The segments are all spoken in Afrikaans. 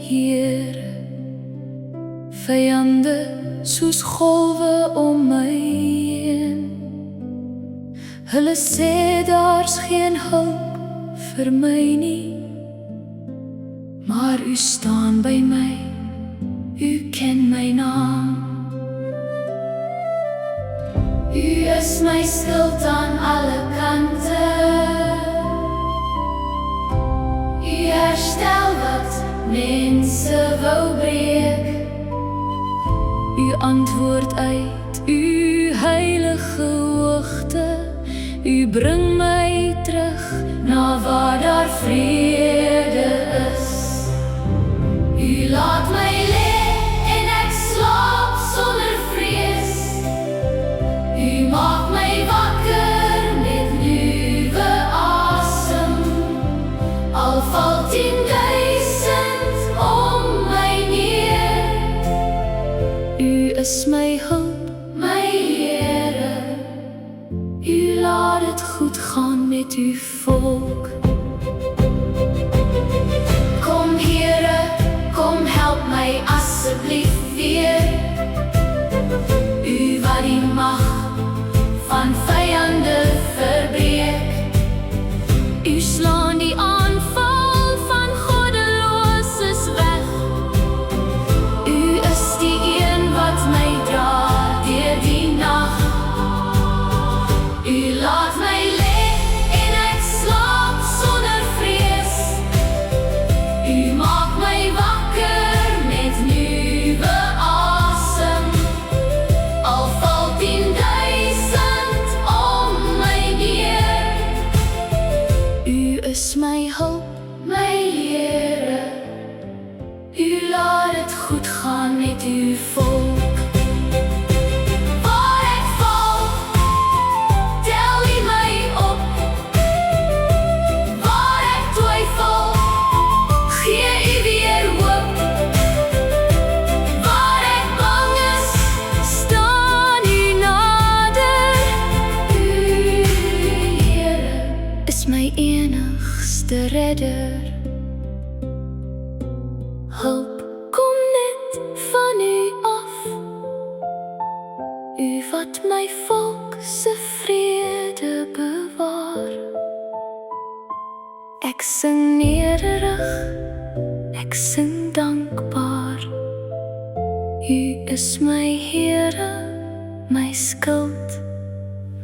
Here. Vyande soos golwe om my heen. Hulle sê daar's geen hulp vir my nie, maar U staan by my, U ken my naam. U is my skild aan alle kante. U herstel wat mense wou breek. U antwoord uit U heilige hoogte. U bring my terug na waar daar vrede is. U laat my lê en ek slaap sonder vrees. U maak my wakker met nuwe asem. Al val 10.000 om my neer. U is my hulp, my Here. U laat het goed gaan met uw volk. Kom Here, kom help my asseblief weer. U wat die mag van vyande verbreek. U slaan die aanval van goddeloses weg. U is die een wat my dra deur die nag. U laat my lê en ek slaap sonder vrees. U maak my wakker met nuwe asem. Al val 10.000 om my neer. U is my hulp, my Here. U laat het goed gaan met uw volk. My enigste redder. Hulp kom net van U af. U wat my volk se vrede bewaar. Ek sing nederig, ek sing dankbaar. U is my Here, my skild,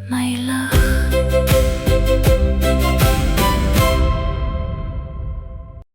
my lig.